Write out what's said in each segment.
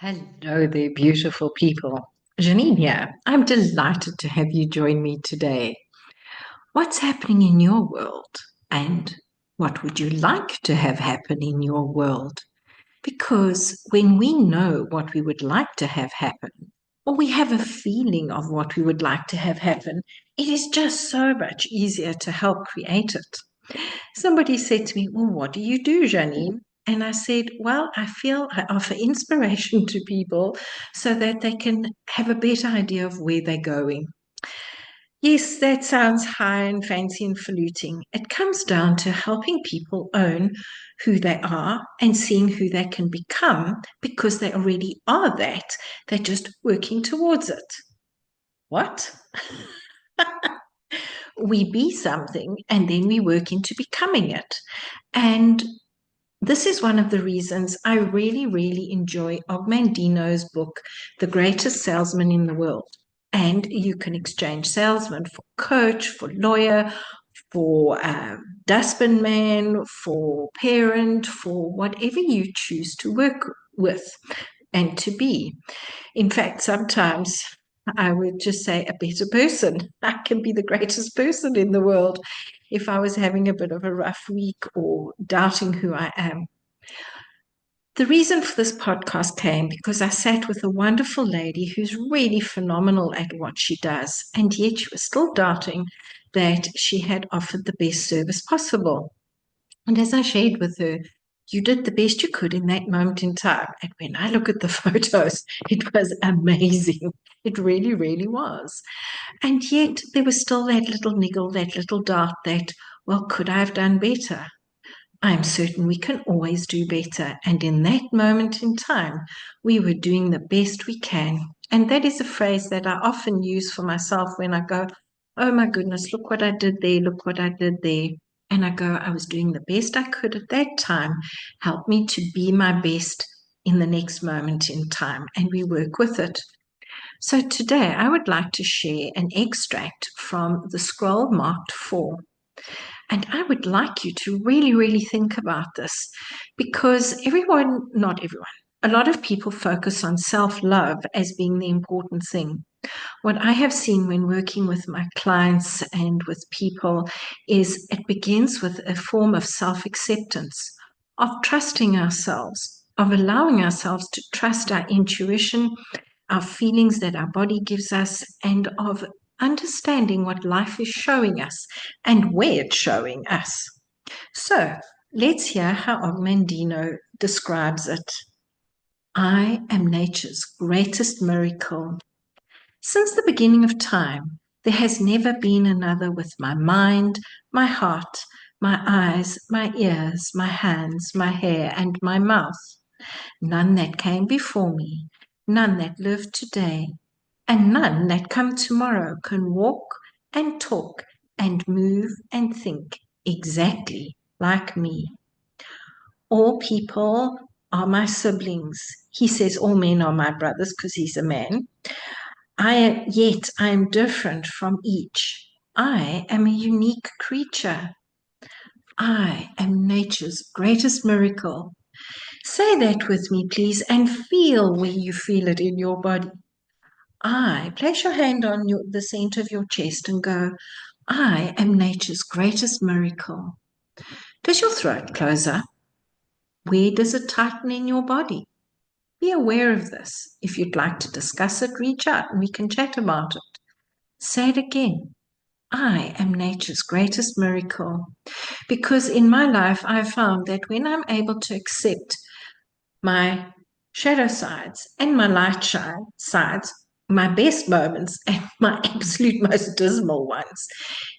Hello there, beautiful people. Janine here. I'm delighted to have you join me today. What's happening in your world? And what would you like to have happen in your world? Because when we know what we would like to have happen, or we have a feeling of what we would like to have happen, it is just so much easier to help create it. Somebody said to me, "Well, what do you do, Janine?" And I said, "Well, I feel I offer inspiration to people so that they can have a better idea of where they're going." Yes, that sounds high and fancy and faluting. It comes down to helping people own who they are and seeing who they can become because they already are that. They're just working towards it. What? We be something and then we work into becoming it. And this is one of the reasons I really, really enjoy Ogmandino's book, The Greatest Salesman in the World. And you can exchange salesman for coach, for lawyer, for dustbin man, for parent, for whatever you choose to work with and to be. In fact, sometimes I would just say a better person. I can be the greatest person in the world if I was having a bit of a rough week or doubting who I am. The reason for this podcast came because I sat with a wonderful lady who's really phenomenal at what she does, and yet she was still doubting that she had offered the best service possible. And as I shared with her, you did the best you could in that moment in time. And when I look at the photos, it was amazing. It really, really was. And yet there was still that little niggle, that little doubt that, well, could I have done better? I'm certain we can always do better. And in that moment in time, we were doing the best we can. And that is a phrase that I often use for myself when I go, "Oh my goodness, look what I did there, look what I did there." And I go, I was doing the best I could at that time. Help me to be my best in the next moment in time. And we work with it. So today I would like to share an extract from the scroll marked 4. And I would like you to really, really think about this because not everyone, a lot of people focus on self love as being the important thing. What I have seen when working with my clients and with people is it begins with a form of self acceptance, of trusting ourselves, of allowing ourselves to trust our intuition, our feelings that our body gives us, and of understanding what life is showing us and where it's showing us. So let's hear how Ogmandino describes it. I am nature's greatest miracle. Since the beginning of time, there has never been another with my mind, my heart, my eyes, my ears, my hands, my hair, and my mouth. None that came before me, none that live today, and none that come tomorrow can walk and talk and move and think exactly like me. All people are my siblings. He says all men are my brothers because he's a man. Yet I am different from each. I am a unique creature. I am nature's greatest miracle. Say that with me, please, and feel where you feel it in your body. Place your hand on the center of your chest and go, I am nature's greatest miracle. Does your throat close up? Where does it tighten in your body? Be aware of this. If you'd like to discuss it, reach out and we can chat about it. Say it again. I am nature's greatest miracle. Because in my life, I've found that when I'm able to accept my shadow sides and my sides, my best moments and my absolute most dismal ones,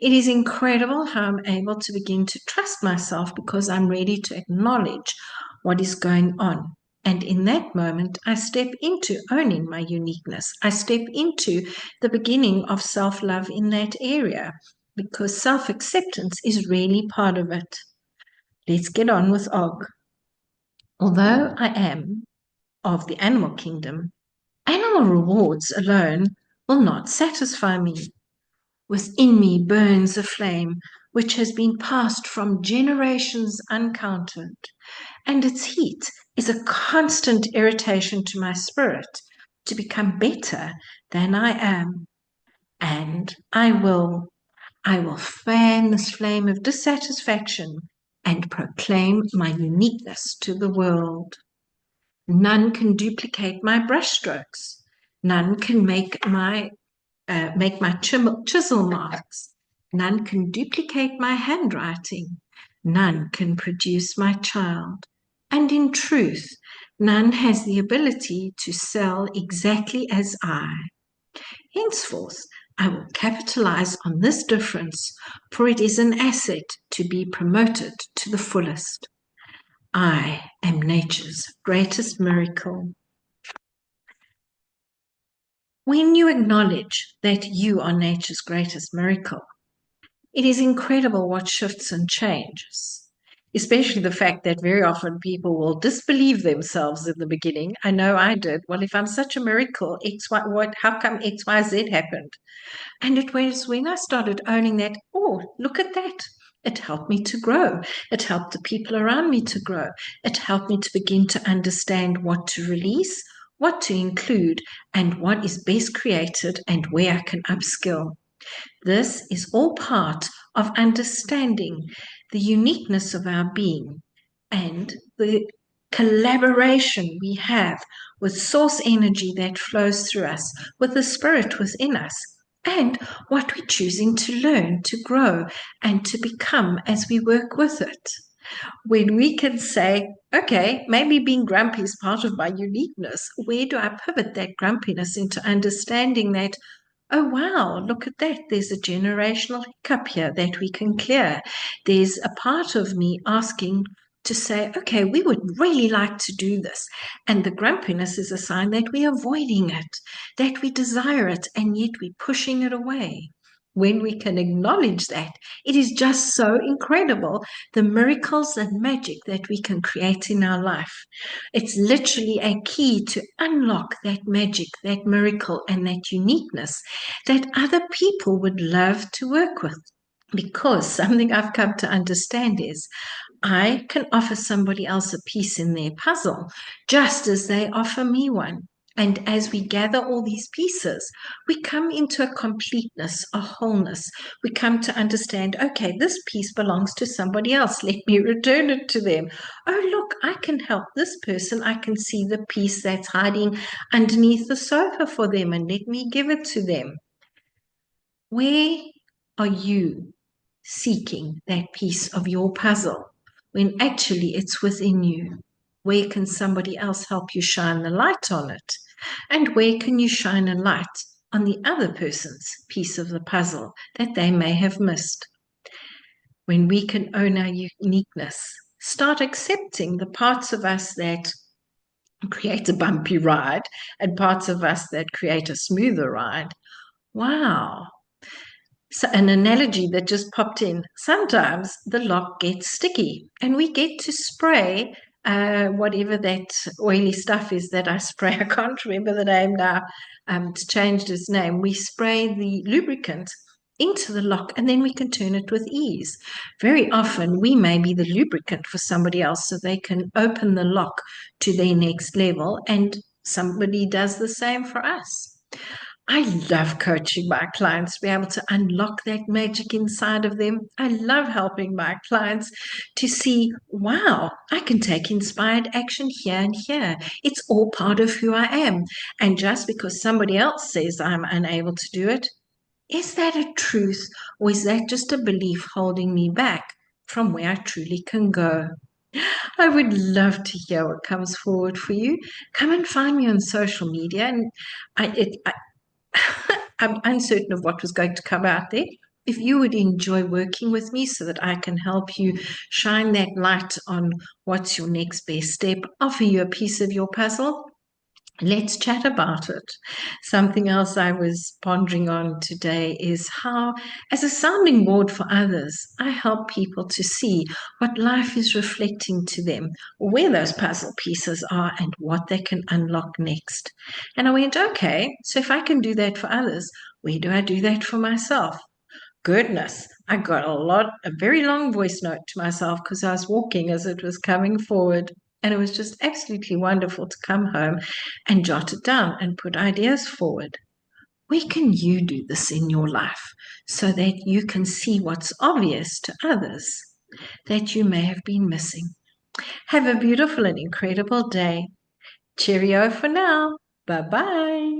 it is incredible how I'm able to begin to trust myself because I'm ready to acknowledge what is going on. And in that moment, I step into owning my uniqueness. I step into the beginning of self love in that area because self acceptance is really part of it. Let's get on with Og. Although I am of the animal kingdom, animal rewards alone will not satisfy me. Within me burns a flame which has been passed from generations uncounted, and its heat is a constant irritation to my spirit to become better than I am. And I will fan this flame of dissatisfaction and proclaim my uniqueness to the world. None can duplicate my brushstrokes. None can make my chisel marks. None can duplicate my handwriting. None can produce my child. And in truth, none has the ability to sell exactly as I. Henceforth, I will capitalize on this difference, for it is an asset to be promoted to the fullest. I am nature's greatest miracle. When you acknowledge that you are nature's greatest miracle, it is incredible what shifts and changes, especially the fact that very often people will disbelieve themselves in the beginning. I know I did. Well, if I'm such a miracle, how come X, Y, Z happened? And it was when I started owning that, oh, look at that. It helped me to grow. It helped the people around me to grow. It helped me to begin to understand what to release, what to include, and what is best created and where I can upskill. This is all part of understanding the uniqueness of our being and the collaboration we have with source energy that flows through us, with the spirit within us, and what we're choosing to learn, to grow, and to become as we work with it. When we can say, okay, maybe being grumpy is part of my uniqueness, where do I pivot that grumpiness into understanding that, oh, wow, look at that. There's a generational hiccup here that we can clear. There's a part of me asking to say, okay, we would really like to do this. And the grumpiness is a sign that we're avoiding it, that we desire it, and yet we're pushing it away. When we can acknowledge that, it is just so incredible, the miracles and magic that we can create in our life. It's literally a key to unlock that magic, that miracle, and that uniqueness that other people would love to work with. Because something I've come to understand is I can offer somebody else a piece in their puzzle just as they offer me one. And as we gather all these pieces, we come into a completeness, a wholeness. We come to understand, okay, this piece belongs to somebody else. Let me return it to them. Oh, look, I can help this person. I can see the piece that's hiding underneath the sofa for them, and let me give it to them. Where are you seeking that piece of your puzzle when actually it's within you? Where can somebody else help you shine the light on it? And where can you shine a light on the other person's piece of the puzzle that they may have missed? When we can own our uniqueness, start accepting the parts of us that create a bumpy ride and parts of us that create a smoother ride. Wow. So an analogy that just popped in. Sometimes the lock gets sticky and we get to spray whatever that oily stuff is that I spray. I can't remember the name now. It's changed its name. We spray the lubricant into the lock and then we can turn it with ease. Very often we may be the lubricant for somebody else so they can open the lock to their next level, and somebody does the same for us. I love coaching my clients to be able to unlock that magic inside of them. I love helping my clients to see, wow, I can take inspired action here and here. It's all part of who I am. And just because somebody else says I'm unable to do it, is that a truth, or is that just a belief holding me back from where I truly can go? I would love to hear what comes forward for you. Come and find me on social media, and I'm uncertain of what was going to come out there. If you would enjoy working with me so that I can help you shine that light on what's your next best step, offer you a piece of your puzzle, let's chat about it. Something else I was pondering on today is how, as a sounding board for others, I help people to see what life is reflecting to them, where those puzzle pieces are, and what they can unlock next. And I went, okay, so if I can do that for others, where do I do that for myself? Goodness, I got a very long voice note to myself because I was walking as it was coming forward. And it was just absolutely wonderful to come home and jot it down and put ideas forward. Where can you do this in your life so that you can see what's obvious to others that you may have been missing? Have a beautiful and incredible day. Cheerio for now. Bye-bye.